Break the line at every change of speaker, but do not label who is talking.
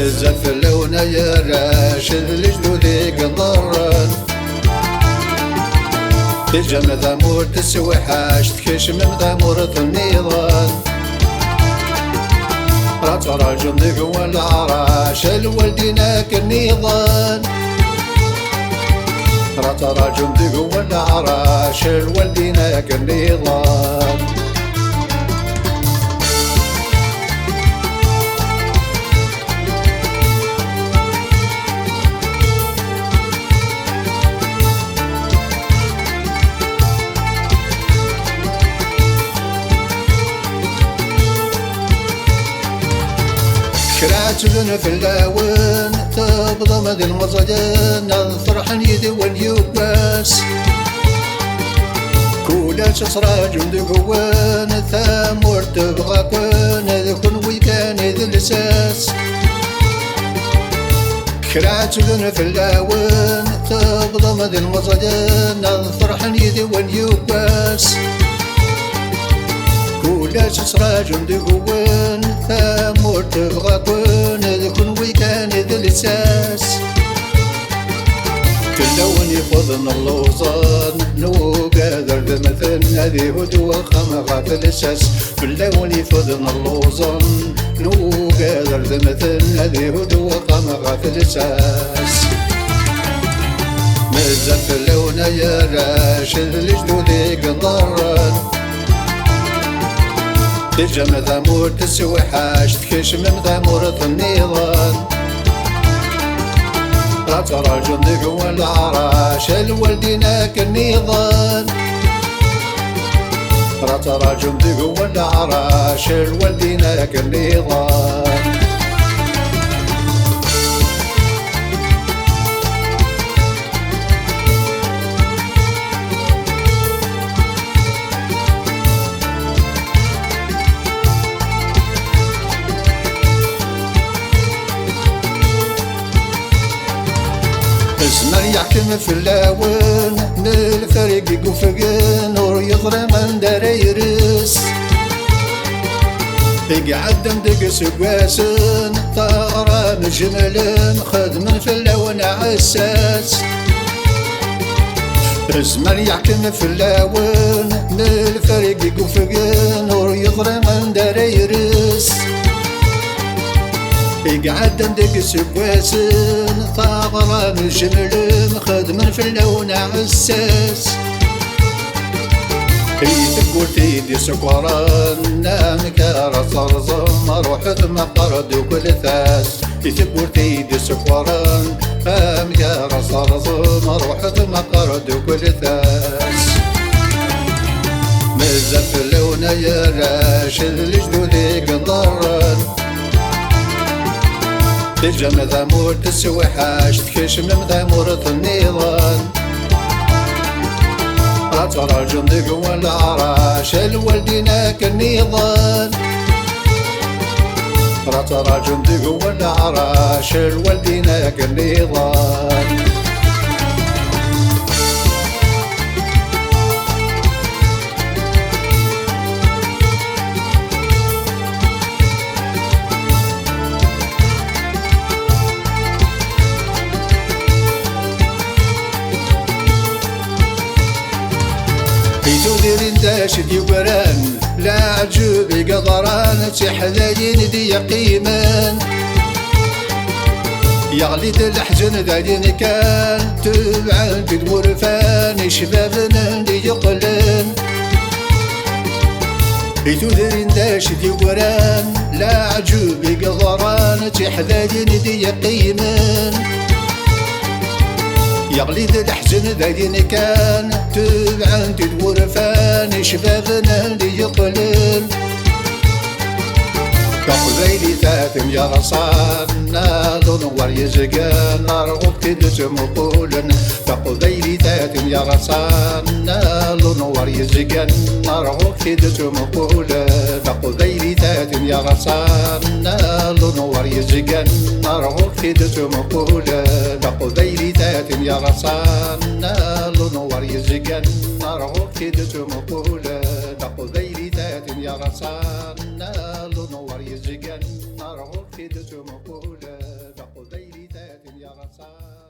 مزف اللون يا راشد لجدودي قدرن تجا مذامور تسوي حاش تكش من مذامور النيضان راترا جندق والعراش الوالديناك النيضان راترا جندق والعراش الوالديناك النيضان شرعت لنا في اللاون تبضى مدى المزجان الفرحان يدوان يباس كولا تصرى جند قوان ثامور تبغى كوان ذكون ويكان ذي الاساس شرعت لنا في اللاون تبضى مدى المزجان الفرحان يدوان يباس كولا تصرى جند قوان ثامور تبغى كون ذكون ويكان ذي الاساس تلون يفضن اللوزان نو قادر ذمثن هذه هدوء خمغة في الاساس تلون يفضن اللوزان نو قادر ذمثن هذه هدوء خمغة في الاساس مزف اللون يا راشد لجدودي قدرن تجا مذامور تسوي حاش تكش من مذامور النيضان راترا جندق والعراش الوالديناك النيضان راترا جندق والعراش الوالديناك النيضان الزمان يحكم في اللاون من الفريق يقفقن نور يظلم من دايرس يقعد مدق سقاسن طغران جملن خدم في اللون عساس الزمان يحكم في اللاون من الفريق يقفقن نور يظلم من دايرس يقعد ندق سقاسن طاغرة من جمل خدم في اللون عساس تقول تيدي سكران نامك رصرزم روح مقرد وكل ثاس تقول تيدي سكران نامك رصرزم روح مقرد وكل ثاس مزف اللون يا راشد لجدودي قدرن تجا مذامور تسوي حاش تكش من مذامور النيضان راترا جندق والعراش الوالديناك النيضان راترا جندق والعراش الوالديناك النيضان تدير داشد يقران لا عجوب قدران تحذاين دي قيمان يغلي الحجن ذالين كان تبعان تدور فان شبابنا دي يقلن تدير داشد يقران لا عجوب قدران تحذاين دي قيمان يغليد الحزن ذالين كان تبعان تدور فان شبابنا اللي يقلن تقبيلي ثاثم يا رصانا دون يزقان نرغب كدس مقولا تقبيلي ثاثم يا رصانا دون يزقان نرغب كدس مقولا تقبيلي ثاثم يا رصانا دون يزقان نرغب كدس مقولا تقبيلي ثاثم يا رصانا دون يزقان نرغب كدس مقولا تقبيلي ثاثم يا رصانا لنور يزقن نرغب كدس مقولا يا رصاص